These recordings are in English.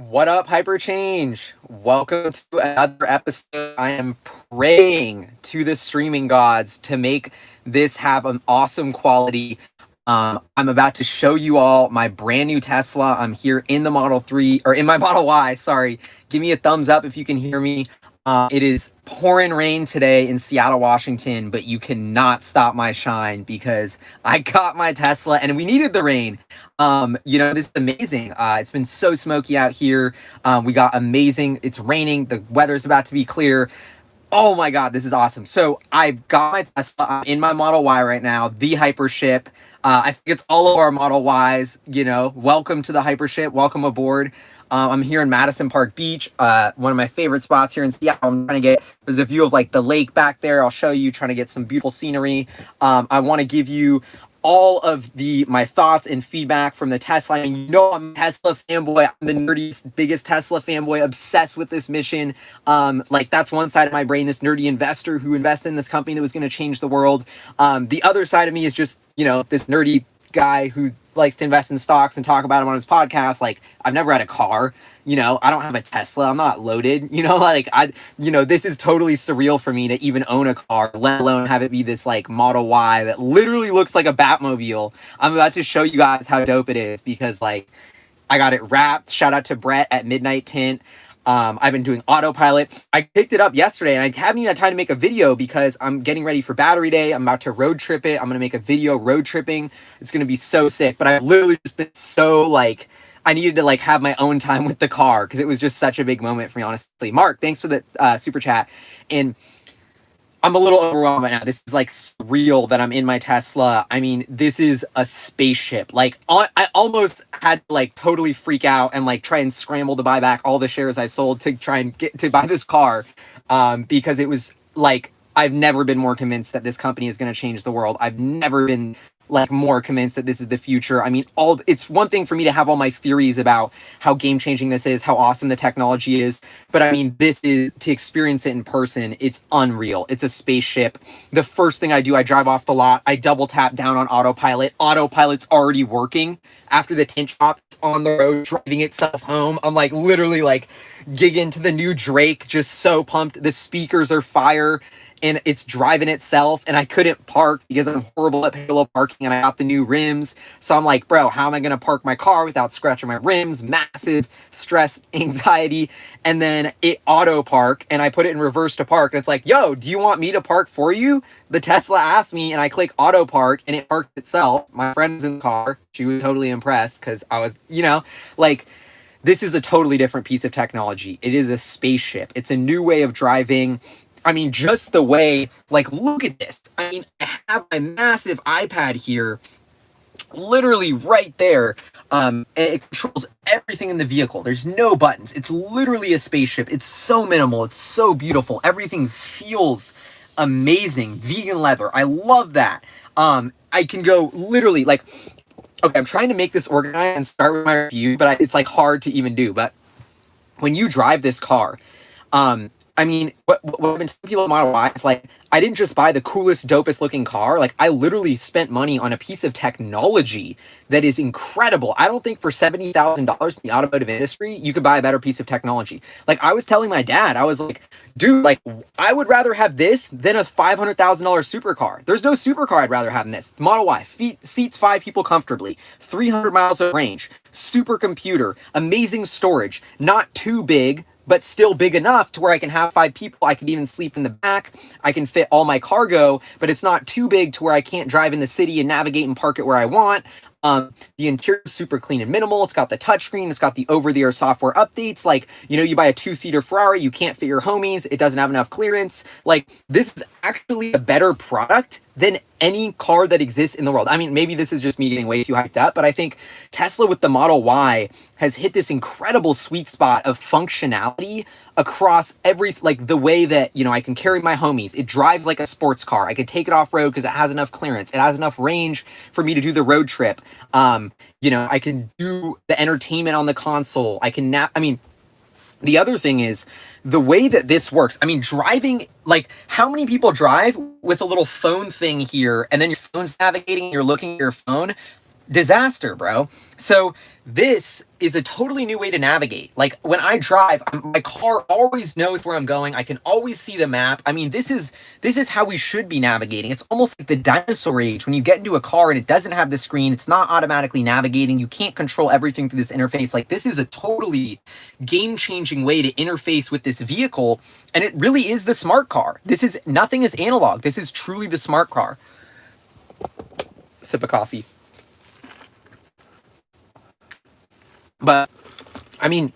What up, Hyperchange? Welcome to another episode. I am praying to the streaming gods to make this have an awesome quality. I'm about to show you all my brand new Tesla. I'm here in the Model 3, or in my Model Y, sorry. Give me a thumbs up if you can hear me. It is pouring rain today in Seattle, Washington, but you cannot stop my shine because I got my Tesla and we needed the rain. This is amazing. It's been so smoky out here. We got amazing. It's raining. The weather's about to be clear. Oh my God, this is awesome. So I've got my Tesla. I'm in my Model Y right now, the HyperShip. I think it's all of our Model Ys, welcome to the HyperShip. Welcome aboard. I'm here in Madison Park Beach, one of my favorite spots here in Seattle. I'm trying to there's a view of like the lake back there. I'll show you, trying to get some beautiful scenery. I want to give you all of my thoughts and feedback from the Tesla. And I'm a Tesla fanboy. I'm the nerdiest, biggest Tesla fanboy, obsessed with this mission. That's one side of my brain, this nerdy investor who invested in this company that was going to change the world. The other side of me is just, this nerdy guy who likes to invest in stocks and talk about them on his podcast. Like, I've never had a car, I don't have a Tesla. I'm not loaded, this is totally surreal for me to even own a car, let alone have it be this like Model Y that literally looks like a Batmobile. I'm about to show you guys how dope it is because I got it wrapped. Shout out to Brett at Midnight Tint. I've been doing autopilot. I picked it up yesterday and I haven't even had time to make a video because I'm getting ready for battery day. I'm about to road trip it. I'm going to make a video road tripping. It's going to be so sick, but I've literally just been so I needed to have my own time with the car because it was just such a big moment for me, honestly. Mark, thanks for the super chat. And I'm a little overwhelmed right now. This is surreal that I'm in my Tesla. I mean, this is a spaceship. I almost had to totally freak out and try and scramble to buy back all the shares I sold to try and get to buy this car, because it was I've never been more convinced that this company is going to change the world. I've never been more convinced that this is the future. I mean, it's one thing for me to have all my theories about how game-changing this is, how awesome the technology is, but I mean, this is, to experience it in person, it's unreal. It's a spaceship. The first thing I do, I drive off the lot, I double tap down on autopilot. Autopilot's already working. After the tint shop, it's on the road, driving itself home. I'm literally gigging to the new Drake, just so pumped. The speakers are fire. And it's driving itself, and I couldn't park because I'm horrible at parallel parking, and I got the new rims. So I'm like, bro, how am I going to park my car without scratching my rims? Massive stress, anxiety. And then it auto park, and I put it in reverse to park. And it's like, yo, do you want me to park for you? The Tesla asked me, and I click auto park, and it parked itself. My friend was in the car. She was totally impressed because I was, this is a totally different piece of technology. It is a spaceship. It's a new way of driving. I mean, just the way, look at this. I mean, I have my massive iPad here, literally right there, and it controls everything in the vehicle. There's no buttons. It's literally a spaceship. It's so minimal. It's so beautiful. Everything feels amazing. Vegan leather. I love that. I can go literally, okay, I'm trying to make this organized and start with my review, but it's hard to even do. But when you drive this car, I mean, what I've been telling people at Model Y is I didn't just buy the coolest, dopest looking car. I literally spent money on a piece of technology that is incredible. I don't think for $70,000 in the automotive industry, you could buy a better piece of technology. I was telling my dad, I was like, dude, I would rather have this than a $500,000 supercar. There's no supercar I'd rather have than this. Model Y, seats 5 people comfortably, 300 miles of range, supercomputer, amazing storage, not too big, but still big enough to where I can have 5 people. I could even sleep in the back. I can fit all my cargo, but it's not too big to where I can't drive in the city and navigate and park it where I want. The interior is super clean and minimal. It's got the touchscreen. It's got the over-the-air software updates. You buy a 2-seater Ferrari, you can't fit your homies. It doesn't have enough clearance. This is actually a better product than any car that exists in the world. I mean, maybe this is just me getting way too hyped up, but I think Tesla with the Model Y has hit this incredible sweet spot of functionality across every, the way that, I can carry my homies. It drives like a sports car. I can take it off road because it has enough clearance. It has enough range for me to do the road trip. I can do the entertainment on the console. I can the other thing is the way that this works. I mean, driving, how many people drive with a little phone thing here and then your phone's navigating and you're looking at your phone? disaster, bro. So this is a totally new way to navigate. Like when I drive, my car always knows where I'm going. I can always see the map. I mean, this is how we should be navigating. It's almost like the dinosaur age when you get into a car and it doesn't have the screen. It's not automatically navigating. You can't control everything through this interface. Like this is a totally game-changing way to interface with this vehicle, and it really is the smart car. This is nothing is analog. This is truly the smart car. Sip of coffee. But, I mean,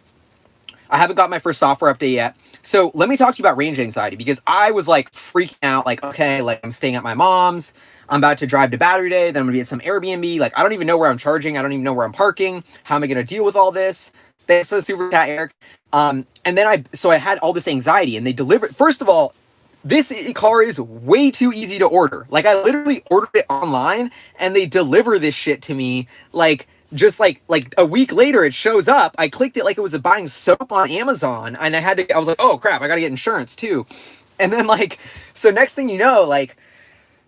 I haven't got my first software update yet. So let me talk to you about range anxiety, because I was like freaking out, like, okay, like I'm staying at my mom's. I'm about to drive to Battery Day. Then I'm gonna be at some Airbnb. Like, I don't even know where I'm charging. I don't even know where I'm parking. How am I gonna deal with all this? Thanks for the super chat, Eric. And then I had all this anxiety, and they delivered. First of all, this car is way too easy to order. Like, I literally ordered it online, and they deliver this shit to me, like, just like a week later it shows up. I clicked it like it was buying soap on Amazon, and I was like, oh crap, I gotta get insurance too. And then like, so next thing you know, like,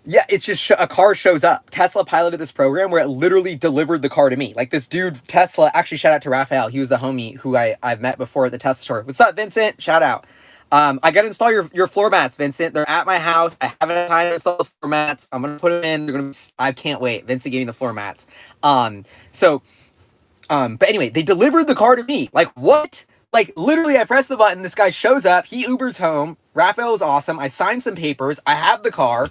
yeah, it's just a car shows up. Tesla piloted this program where it literally delivered the car to me. Like this dude, Tesla, actually shout out to Raphael. He was the homie who I've met before at the Tesla store. What's up, Vincent? Shout out. I gotta install your floor mats, Vincent. They're at my house. I haven't had time to install the floor mats. I'm gonna put them in. I can't wait. Vincent gave me the floor mats. But anyway, they delivered the car to me. Like, what? Like, literally, I press the button. This guy shows up. He Ubers home. Raphael was awesome. I signed some papers. I have the car.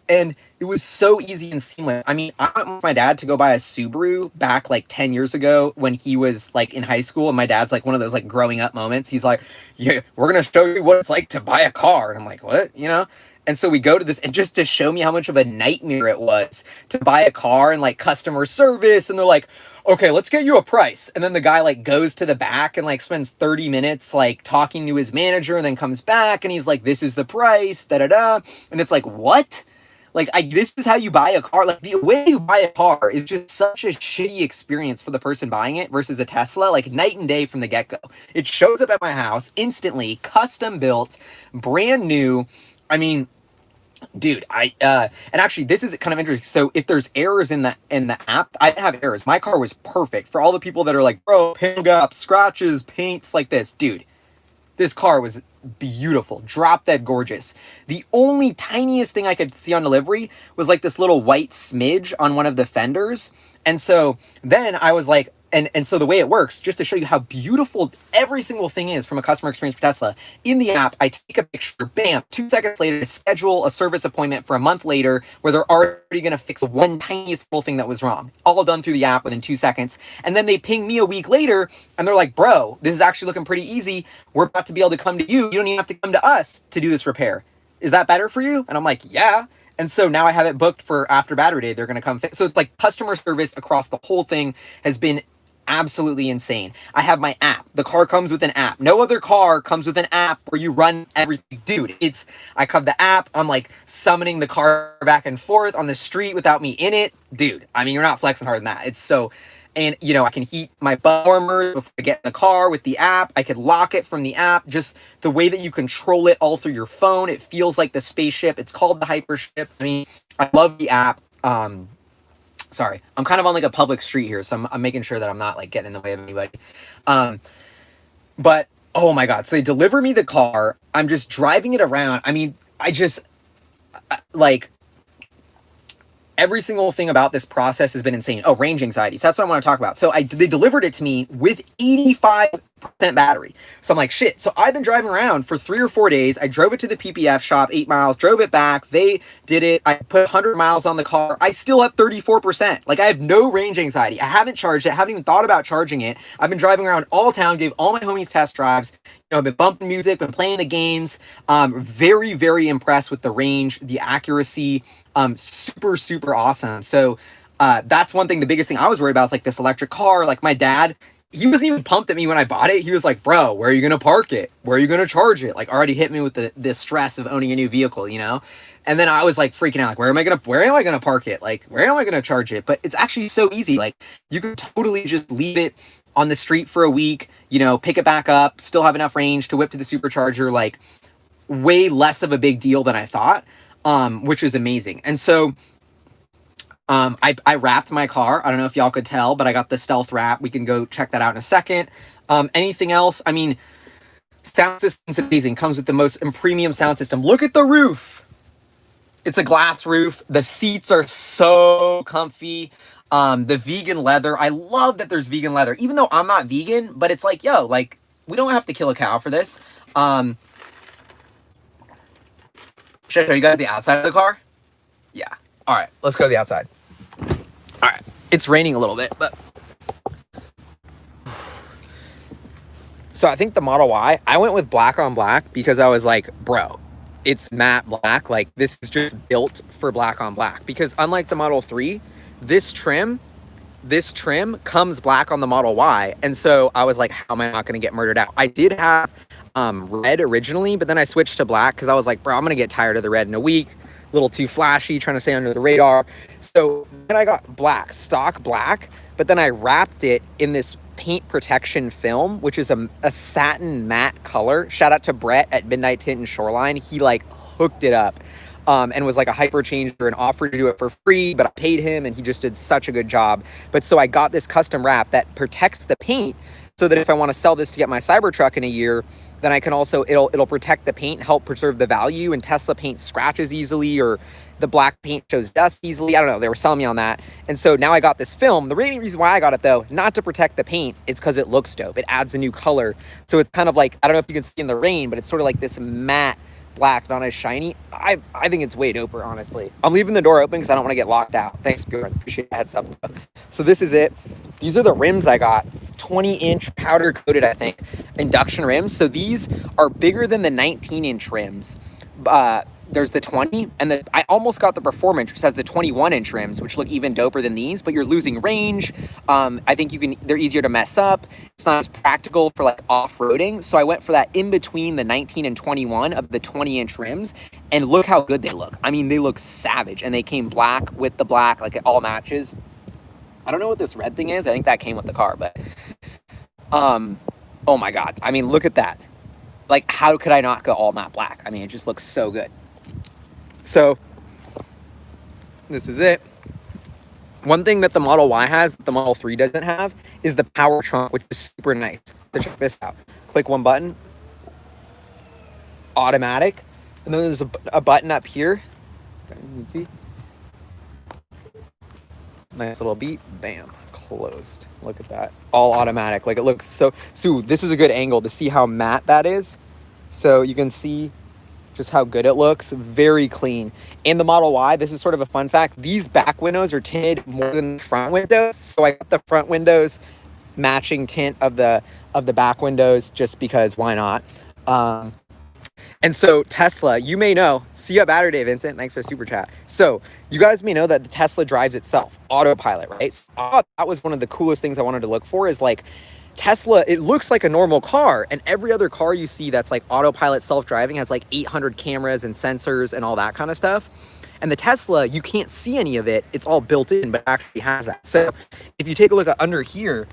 And it was so easy and seamless. I mean, I went with my dad to go buy a Subaru back like 10 years ago when he was like in high school. And my dad's like one of those like growing up moments. He's like, yeah, we're going to show you what it's like to buy a car. And I'm like, what? You know? And so we go to this, and just to show me how much of a nightmare it was to buy a car and like customer service. And they're like, okay, let's get you a price. And then the guy like goes to the back and like spends 30 minutes like talking to his manager, and then comes back and he's like, this is the price, da da da. And it's like, what? Like, this is how you buy a car. Like, the way you buy a car is just such a shitty experience for the person buying it versus a Tesla. Like, night and day from the get-go. It shows up at my house instantly, custom built, brand new. I mean, dude, and actually this is kind of interesting. So if there's errors in the app, I didn't have errors. My car was perfect. For all the people that are like, bro, paint up, scratches, paints like this, dude, this car was beautiful, drop dead gorgeous. The only tiniest thing I could see on delivery was like this little white smidge on one of the fenders. And so then I was like, and so the way it works, just to show you how beautiful every single thing is from a customer experience for Tesla, in the app, I take a picture, bam, 2 seconds later, to schedule a service appointment for a month later, where they're already going to fix one tiniest little thing that was wrong. All done through the app within 2 seconds. And then they ping me a week later, and they're like, bro, this is actually looking pretty easy. We're about to be able to come to you. You don't even have to come to us to do this repair. Is that better for you? And I'm like, yeah. And so now I have it booked for after Battery Day. They're going to come fix. So it's like customer service across the whole thing has been absolutely insane. I have my app. The car comes with an app. No other car comes with an app where you run everything. Dude, I have the app. I'm like summoning the car back and forth on the street without me in it. Dude, I mean, you're not flexing hard than that. It's so, and you know, I can heat my butt warmer before I get in the car with the app. I could lock it from the app. Just the way that you control it all through your phone. It feels like the spaceship. It's called the HyperShip. I mean, I love the app. Sorry, I'm kind of on like a public street here, so I'm making sure that I'm not like getting in the way of anybody. But oh my God, so they deliver me the car. I'm just driving it around. I mean, like every single thing about this process has been insane. Oh, range anxiety. So that's what I want to talk about. So they delivered it to me with 85% battery. So I'm like, shit. So I've been driving around for 3 or 4 days. I drove it to the PPF shop, 8 miles, drove it back. They did it. I put 100 miles on the car. I still have 34%. Like, I have no range anxiety. I haven't charged it. I haven't even thought about charging it. I've been driving around all town, gave all my homies test drives. You know, I've been bumping music, been playing the games. Very, very impressed with the range, the accuracy. Super, super awesome. So that's one thing. The biggest thing I was worried about is like this electric car. Like, my dad, he wasn't even pumped at me when I bought it. He was like, bro, where are you going to park it? Where are you going to charge it? Like, already hit me with the stress of owning a new vehicle, you know? And then I was like freaking out, like, where am I going to park it? Like, where am I going to charge it? But it's actually so easy. Like, you could totally just leave it on the street for a week, you know, pick it back up, still have enough range to whip to the supercharger. Like, way less of a big deal than I thought, which is amazing. And so I wrapped my car. I don't know if y'all could tell, but I got the stealth wrap. We can go check that out in a second. Anything else? I mean, sound system's amazing. Comes with the most premium sound system. Look at the roof. It's a glass roof. The seats are so comfy. The vegan leather. I love that there's vegan leather, even though I'm not vegan, but it's like, yo, like, we don't have to kill a cow for this. Should I show you guys the outside of the car? Yeah. All right, let's go to the outside. All right, it's raining a little bit, but. So I think the Model Y, I went with black on black because I was like, bro, it's matte black. Like, this is just built for black on black. Because unlike the Model 3, this trim comes black on the Model Y. And so I was like, how am I not going to get murdered out? I did have red originally, but then I switched to black because I was like, bro, I'm going to get tired of the red in a week. A little too flashy, trying to stay under the radar. So then I got black, stock black, but then I wrapped it in this paint protection film, which is a satin matte color. Shout out to Brett at Midnight Tint and Shoreline. He like hooked it up and was like a hyper changer and offered to do it for free, but I paid him and he just did such a good job. But so I got this custom wrap that protects the paint so that if I want to sell this to get my Cybertruck in a year, then I can also, it'll protect the paint, help preserve the value, and Tesla paint scratches easily, or the black paint shows dust easily. I don't know, they were selling me on that. And so now I got this film. The main reason why I got it though, not to protect the paint, it's because it looks dope. It adds a new color. So it's kind of like, I don't know if you can see in the rain, but it's sort of like this matte black, not as shiny. I think it's way doper, honestly. I'm leaving the door open because I don't want to get locked out. Thanks, Bjorn. Appreciate the heads up. So this is it. These are the rims I got. 20-inch powder coated, I think, induction rims. So these are bigger than the 19-inch rims. There's the 20, and I almost got the performance, which has the 21-inch rims, which look even doper than these, but you're losing range. I think they're easier to mess up. It's not as practical for like off-roading. So I went for that in between the 19 and 21 of the 20-inch rims, and look how good they look. I mean, they look savage, and they came black with the black, like it all matches. I don't know what this red thing is. I think that came with the car, but oh my God. I mean, look at that. Like, how could I not go all matte black? I mean, it just looks so good. So this is it. One thing that the Model Y has that the Model 3 doesn't have is the power trunk, which is super nice. So check this out. Click one button, automatic. And then there's a button up here. You can see. Nice little beep, bam, closed. Look at that, all automatic. Like, it looks so this is a good angle to see how matte that is. So you can see just how good it looks, very clean. And the Model Y, this is sort of a fun fact, these back windows are tinted more than the front windows. So I got the front windows matching tint of the back windows just because why not? And so Tesla, you may know, see you at Battery Day, Vincent. Thanks for the super chat. So you guys may know that the Tesla drives itself, autopilot, right? So that was one of the coolest things I wanted to look for is like Tesla, it looks like a normal car, and every other car you see that's like autopilot self-driving has like 800 cameras and sensors and all that kind of stuff. And the Tesla, you can't see any of it. It's all built in, but it actually has that. So if you take a look at under here,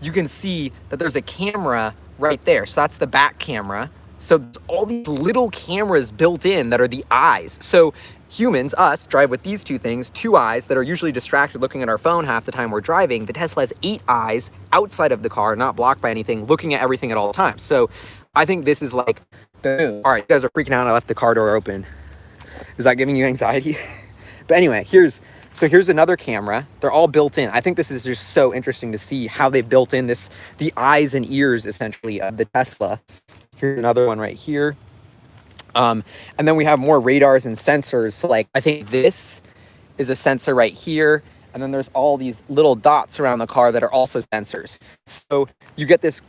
you can see that there's a camera right there. So that's the back camera. So there's all these little cameras built in that are the eyes. So humans, us, drive with these two things, two eyes that are usually distracted looking at our phone half the time we're driving. The Tesla has 8 eyes outside of the car, not blocked by anything, looking at everything at all times. So I think this is like the move. All right, you guys are freaking out. I left the car door open. Is that giving you anxiety? But anyway, here's another camera. They're all built in. I think this is just so interesting to see how they built in the eyes and ears essentially of the Tesla. Here's another one right here. And then we have more radars and sensors. So like, I think this is a sensor right here. And then there's all these little dots around the car that are also sensors. So you get this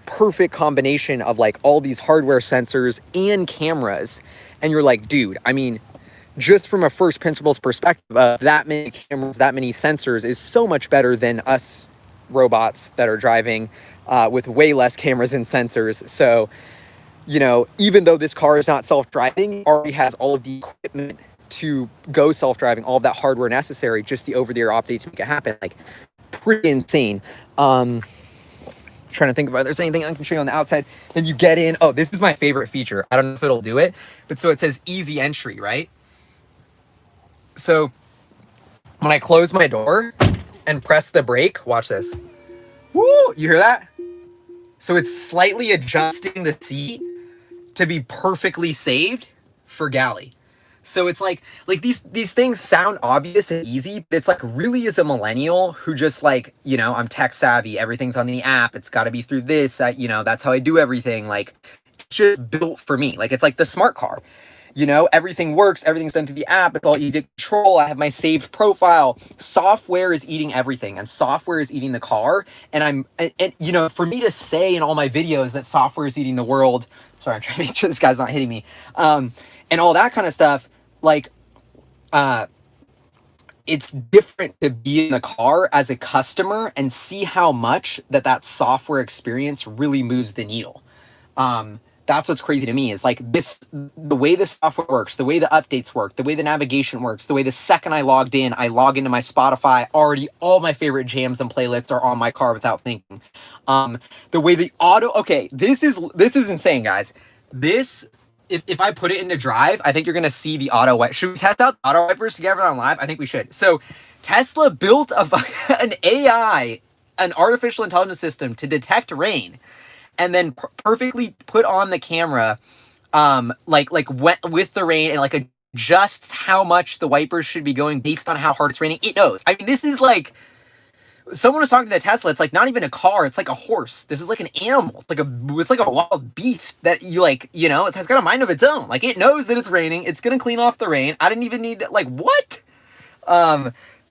perfect combination of like all these hardware sensors and cameras. And you're like, dude, I mean, just from a first principles perspective, that many cameras, that many sensors is so much better than us robots that are driving with way less cameras and sensors. So, you know, even though this car is not self-driving, it already has all of the equipment to go self-driving, all of that hardware necessary, just the over-the-air update to make it happen. Like, pretty insane. Trying to think about if there's anything I can show you on the outside. Then you get in. Oh, this is my favorite feature. I don't know if it'll do it, but so it says easy entry, right? So when I close my door and press the brake, watch this. Woo! You hear that? So it's slightly adjusting the seat to be perfectly saved for galley. So it's like these things sound obvious and easy, but it's like really as a millennial who just like, you know, I'm tech savvy, everything's on the app, it's got to be through this, you know, that's how I do everything. Like it's just built for me. Like it's like the smart car. You know, everything works, everything's done through the app, it's all easy to control. I have my saved profile. Software is eating everything, and software is eating the car. And you know, for me to say in all my videos that software is eating the world, sorry, I'm trying to make sure this guy's not hitting me, and all that kind of stuff, like, it's different to be in the car as a customer and see how much that software experience really moves the needle. That's what's crazy to me is like the way the software works, the way the updates work, the way the navigation works, the way the second I logged in, I log into my Spotify, already all my favorite jams and playlists are on my car without thinking. The way the okay, this is insane, guys. This, if I put it into drive, I think you're going to see the auto wipe. Should we test out the auto wipers together on live? I think we should. So Tesla built an AI, an artificial intelligence system to detect rain, and then perfectly put on the camera, like with the rain, and like adjusts how much the wipers should be going based on how hard it's raining. It knows. I mean, this is like, someone was talking to the Tesla. It's like not even a car. It's like a horse. This is like an animal. It's like a wild beast that you like, you know, it has got a mind of its own. Like it knows that it's raining. It's going to clean off the rain. I didn't even need to, like, what?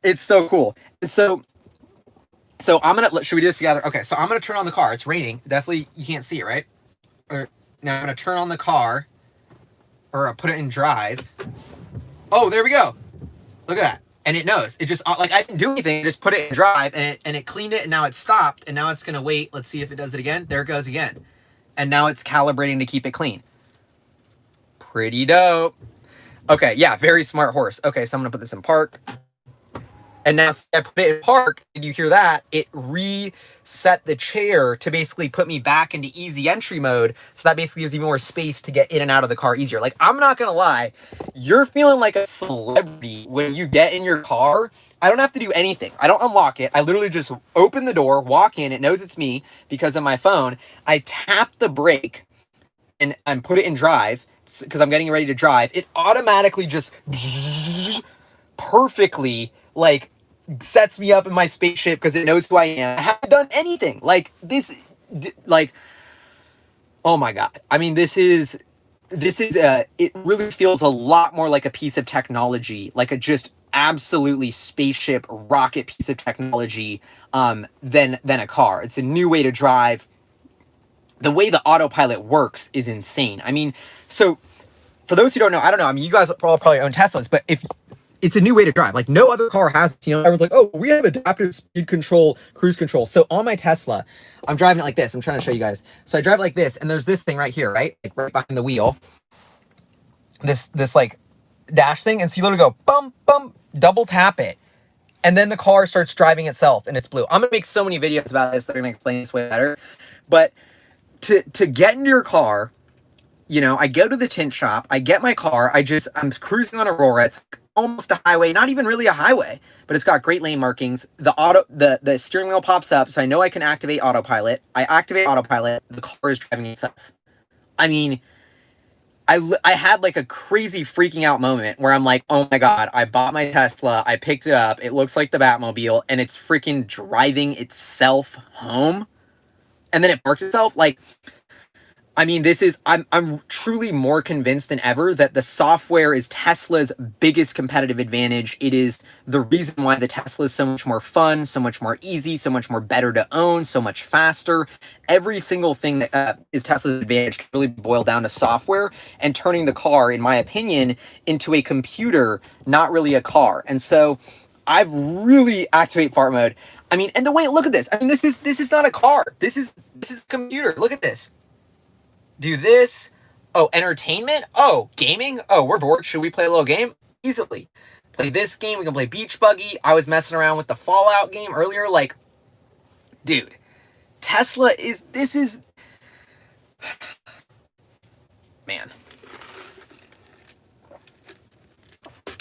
It's so cool. And so I'm going to, should we do this together? Okay. So I'm going to turn on the car. It's raining. Definitely. You can't see it, right? Or now I'm going to turn on the car, or I'll put it in drive. Oh, there we go. Look at that. And it knows. It just, like, I didn't do anything. I just put it in drive, and it cleaned it, and now it's stopped, and now it's going to wait. Let's see if it does it again. There it goes again. And now it's calibrating to keep it clean. Pretty dope. Okay, yeah, very smart horse. Okay, so I'm going to put this in park. And now I put it in park. Did you hear that? It reset the chair to basically put me back into easy entry mode. So that basically gives you more space to get in and out of the car easier. Like, I'm not going to lie. You're feeling like a celebrity when you get in your car. I don't have to do anything. I don't unlock it. I literally just open the door, walk in. It knows it's me because of my phone. I tap the brake and put it in drive because I'm getting ready to drive. It automatically just perfectly, like, sets me up in my spaceship because it knows who I am. I haven't done anything. Like, this, like, oh my God. I mean, this is it really feels a lot more like a piece of technology, like a just absolutely spaceship rocket piece of technology, than a car. It's a new way to drive. The way the autopilot works is insane. I mean, so for those who don't know, I don't know, I mean, you guys probably own Teslas, but if it's a new way to drive, like no other car has it, you know, everyone's like, oh, we have adaptive speed control, cruise control. So on my Tesla, I'm driving it like this. I'm trying to show you guys. So I drive it like this, and there's this thing right here, right? Like right behind the wheel, this like dash thing. And so you literally go bum, bum, double tap it. And then the car starts driving itself, and it's blue. I'm going to make so many videos about this that are going to explain this way better. But to get into your car, you know, I go to the tint shop, I get my car, I'm cruising on Aurora. It's almost a highway, not even really a highway, but it's got great lane markings. The steering wheel pops up, so I know I can activate autopilot. I activate autopilot, the car is driving itself. I mean, I had like a crazy freaking out moment where I'm like, oh my God, I bought my Tesla, I picked it up, it looks like the Batmobile, and it's freaking driving itself home. And then it parked itself. Like, I mean, I'm truly more convinced than ever that the software is Tesla's biggest competitive advantage. It is the reason why the Tesla is so much more fun, so much more easy, so much more better to own, so much faster. Every single thing that is Tesla's advantage can really boil down to software and turning the car, in my opinion, into a computer, not really a car. And so I've really activate fart mode. I mean, and the way, look at this. I mean, this is not a car. This is a computer. Look at this. Do this. Oh, entertainment. Oh, gaming. Oh, we're bored. Should we play a little game? Easily. Play this game. We can play Beach Buggy. I was messing around with the Fallout game earlier. Like, dude, Tesla is, man.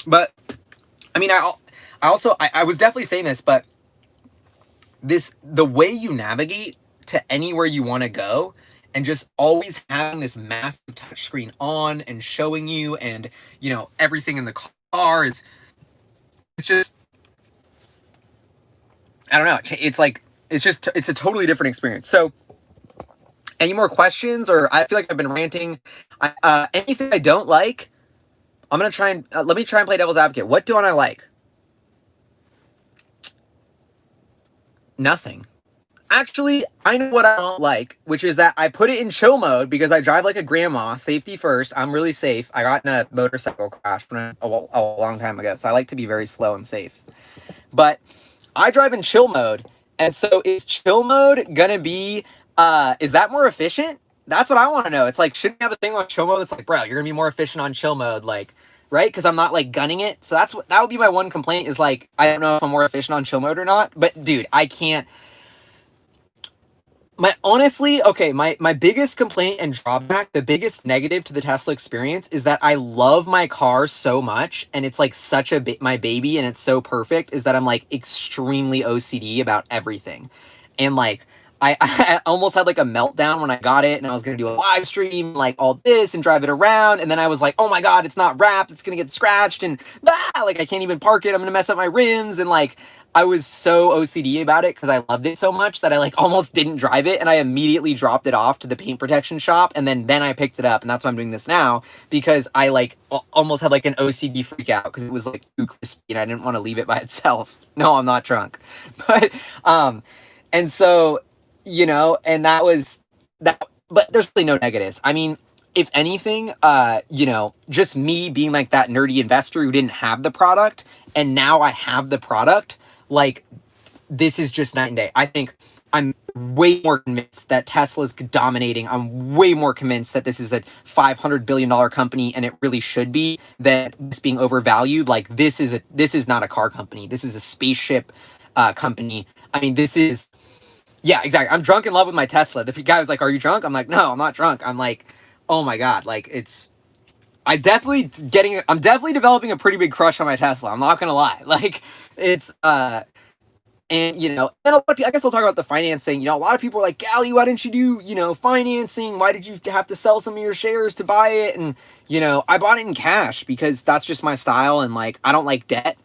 But, I mean, I was definitely saying this, but the way you navigate to anywhere you want to go and just always having this massive touchscreen on and showing you, and everything in the car is, it's just, I don't know, it's like, it's a totally different experience. So any more questions? Or I feel like I've been ranting. Anything I don't like, I'm gonna try and let me try and play devil's advocate. What don't I like? Nothing. Actually, I know what I don't like, which is that I put it in chill mode because I drive like a grandma. Safety first. I'm really safe. I got in a motorcycle crash a long time ago, so I like to be very slow and safe. But I drive in chill mode, and so is chill mode gonna be, is that more efficient? That's what I want to know. It's like, shouldn't we have a thing on chill mode that's like, bro, you're gonna be more efficient on chill mode, like, right? Because I'm not like gunning it. So that would be my one complaint, is like, I don't know if I'm more efficient on chill mode or not. But dude, I can't. My biggest complaint and drawback, the biggest negative to the Tesla experience, is that I love my car so much, and it's like such my baby, and it's so perfect, is that I'm like extremely OCD about everything. And like, I almost had like a meltdown when I got it, and I was gonna do a live stream, like all this, and drive it around, and then I was like, oh my god, it's not wrapped, it's gonna get scratched, and like I can't even park it, I'm gonna mess up my rims, and like, I was so OCD about it because I loved it so much that I like almost didn't drive it, and I immediately dropped it off to the paint protection shop, and then I picked it up, and that's why I'm doing this now, because I like almost had like an OCD freak out because it was like too crispy and I didn't want to leave it by itself. No, I'm not drunk. But and so, and that was that, but there's really no negatives. I mean, if anything, just me being like that nerdy investor who didn't have the product, and now I have the product, like, this is just night and day. I think I'm way more convinced that Tesla's dominating. I'm way more convinced that this is a $500 billion company, and it really should be, than this being overvalued. Like, this is not a car company. This is a spaceship company. I mean, this is, yeah, exactly. I'm drunk in love with my Tesla. The guy was like, are you drunk? I'm like, no, I'm not drunk. I'm like, oh my God, like, I'm definitely developing a pretty big crush on my Tesla. I'm not gonna lie. Like, it's and and a lot of people, I guess I'll talk about the financing. A lot of people are like, Gally, why didn't you do, financing? Why did you have to sell some of your shares to buy it? And, I bought it in cash because that's just my style, and like, I don't like debt.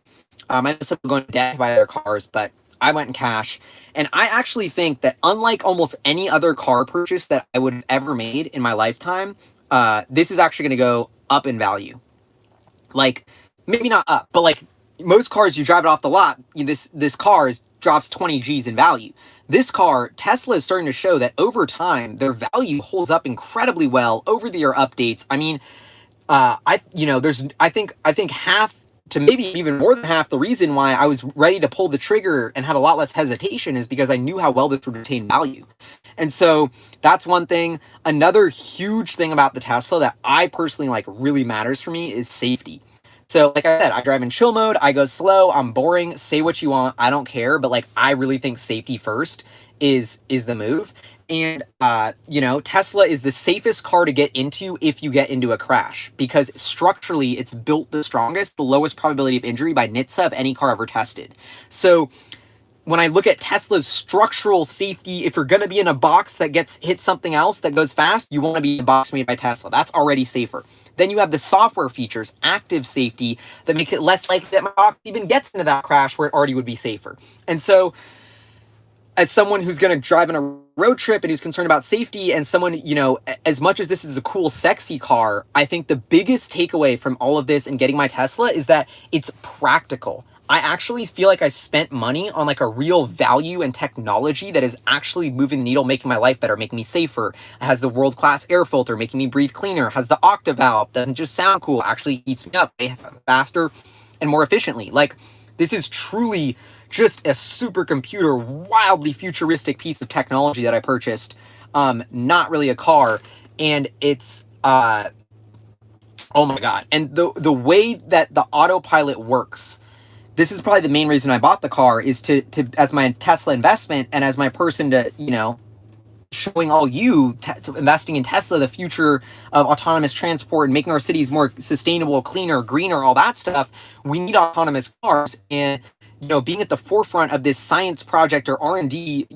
I know some people go into debt to buy their cars, but I went in cash. And I actually think that, unlike almost any other car purchase that I would have ever made in my lifetime, this is actually going to go up in value. Like, maybe not up, but like most cars, you drive it off the lot, this car drops 20 G's in value. This car, Tesla, is starting to show that over time, their value holds up incredibly well over the year updates. I mean, I think half to maybe even more than half the reason why I was ready to pull the trigger and had a lot less hesitation is because I knew how well this would retain value. And so that's one thing. Another huge thing about the Tesla that I personally like really matters for me is safety. So like I said, I drive in chill mode, I go slow, I'm boring, say what you want, I don't care, but like, I really think safety first is the move. And, Tesla is the safest car to get into if you get into a crash, because structurally it's built the strongest, the lowest probability of injury by NHTSA of any car ever tested. So when I look at Tesla's structural safety, if you're going to be in a box that hits something else that goes fast, you want to be in a box made by Tesla. That's already safer. Then you have the software features, active safety, that make it less likely that my box even gets into that crash where it already would be safer. And so, as someone who's going to drive on a road trip and who's concerned about safety, and someone, as much as this is a cool, sexy car, I think the biggest takeaway from all of this and getting my Tesla is that it's practical. I actually feel like I spent money on like a real value and technology that is actually moving the needle, making my life better, making me safer. It has the world-class air filter, making me breathe cleaner. It has the octa valve, doesn't just sound cool, actually heats me up faster and more efficiently. Like, this is truly just a supercomputer, wildly futuristic piece of technology that I purchased. Not really a car. And it's, oh my God. And the way that the autopilot works, this is probably the main reason I bought the car, is to as my Tesla investment and as my person to, showing all you investing in Tesla, the future of autonomous transport and making our cities more sustainable, cleaner, greener, all that stuff. We need autonomous cars, and being at the forefront of this science project or R&D,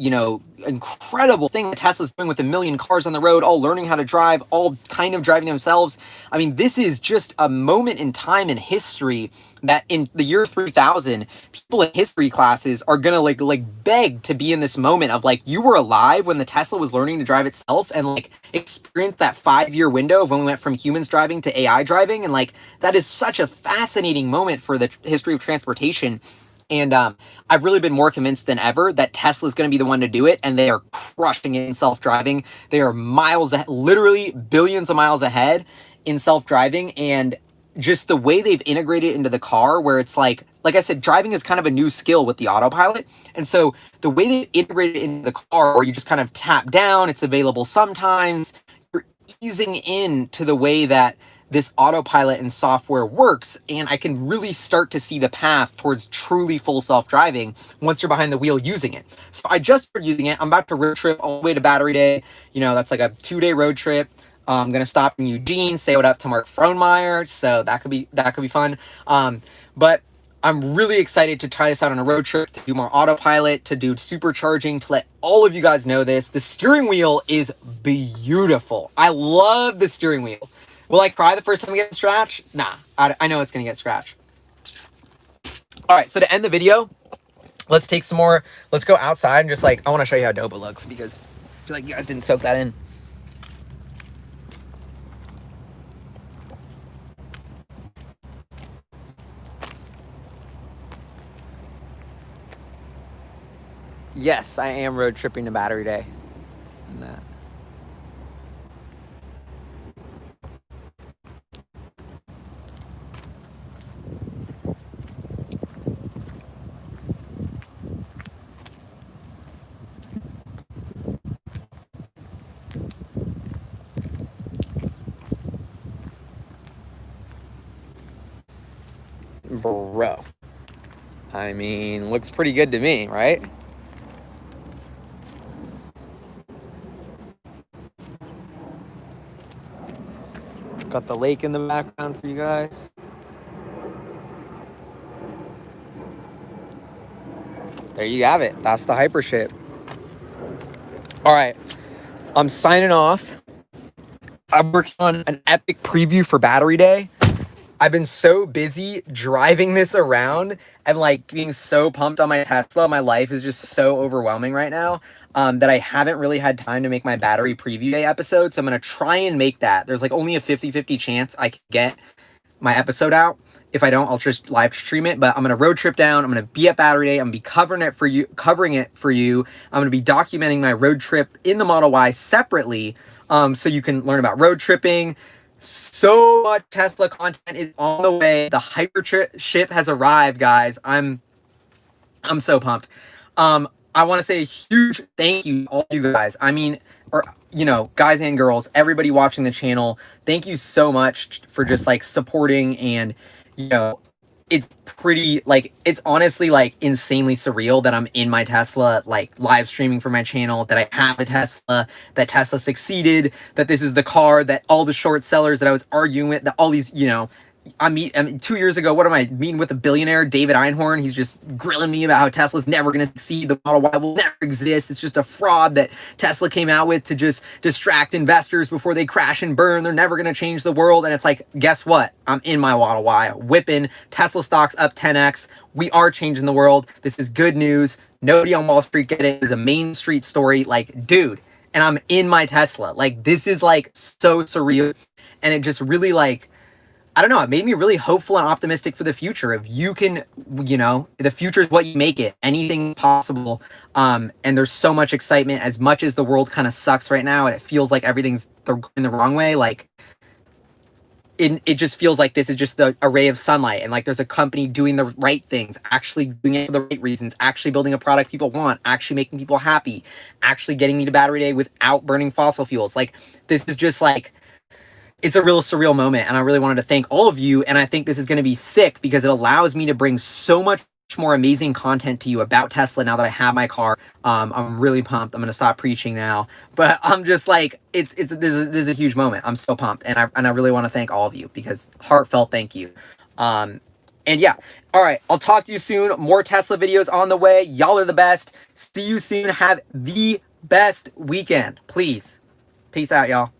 incredible thing that Tesla's doing with 1 million cars on the road, all learning how to drive, all kind of driving themselves. I mean, this is just a moment in time in history that in the year 3000, people in history classes are gonna like beg to be in this moment of like, you were alive when the Tesla was learning to drive itself, and like experience that 5-year window of when we went from humans driving to AI driving. And like, that is such a fascinating moment for the history of transportation. And I've really been more convinced than ever that Tesla is going to be the one to do it, and they are crushing it in self-driving. They are miles ahead, literally billions of miles ahead in self-driving, and just the way they've integrated it into the car, where it's like I said, driving is kind of a new skill with the autopilot. And so the way they integrated it into the car, where you just kind of tap down, it's available sometimes, you're easing into the way that this autopilot and software works, and I can really start to see the path towards truly full self-driving once you're behind the wheel using it. So I just started using it. I'm about to road trip all the way to Battery Day. That's like a 2-day road trip. I'm gonna stop in Eugene, say what up to Mark Frohnmeyer, so that could be fun. But I'm really excited to try this out on a road trip, to do more autopilot, to do supercharging, to let all of you guys know this. The steering wheel is beautiful. I love the steering wheel. Will I cry the first time I get scratched? Nah, I know it's gonna get scratched. All right, so to end the video, let's go outside and just I wanna show you how dope it looks, because I feel like you guys didn't soak that in. Yes, I am road tripping to Battery Day. And that. Bro, I mean, looks pretty good to me, right? Got the lake in the background for you guys. There you have it. That's the HyperShip. All right, I'm signing off. I'm working on an epic preview for Battery Day. I've been so busy driving this around and being so pumped on my Tesla. My life is just so overwhelming right now that I haven't really had time to make my battery preview day episode. So I'm going to try and make that. There's only a 50-50 chance I can get my episode out. If I don't, I'll just live stream it. But I'm going to road trip down. I'm going to be at Battery Day. I'm going to be covering it for you. I'm going to be documenting my road trip in the Model Y separately, so you can learn about road tripping. So much Tesla content is on the way. The HyperShip has arrived, guys. I'm so pumped. I want to say a huge thank you to all you guys. I mean, guys and girls, everybody watching the channel. Thank you so much for just supporting, and it's pretty it's honestly insanely surreal that I'm in my Tesla live streaming for my channel, that I have a Tesla, that Tesla succeeded, that this is the car that all the short sellers that I was arguing with, that all these I mean, 2 years ago, what am I meeting with a billionaire, David Einhorn? He's just grilling me about how Tesla's never going to succeed. The Model Y will never exist. It's just a fraud that Tesla came out with to just distract investors before they crash and burn. They're never going to change the world. And it's guess what? I'm in my Model Y, whipping Tesla stocks up 10x. We are changing the world. This is good news. Nobody on Wall Street get it. It's a Main Street story. Dude, and I'm in my Tesla. This is so surreal. And it just really I don't know, it made me really hopeful and optimistic for the future. If you can, the future is what you make it. Anything possible. And there's so much excitement. As much as the world kind of sucks right now, and it feels like everything's in the wrong way, it just feels like this is just a ray of sunlight. And there's a company doing the right things, actually doing it for the right reasons, actually building a product people want, actually making people happy, actually getting me to Battery Day without burning fossil fuels. This is just it's a real surreal moment, and I really wanted to thank all of you, and I think this is going to be sick because it allows me to bring so much more amazing content to you about Tesla now that I have my car. I'm really pumped. I'm gonna stop preaching now, but I'm just like, this is a huge moment. I'm so pumped, and I really want to thank all of you, because heartfelt thank you. And yeah, all right, I'll talk to you soon. More Tesla videos on the way. Y'all are the best. See you soon. Have the best weekend, please. Peace out, y'all.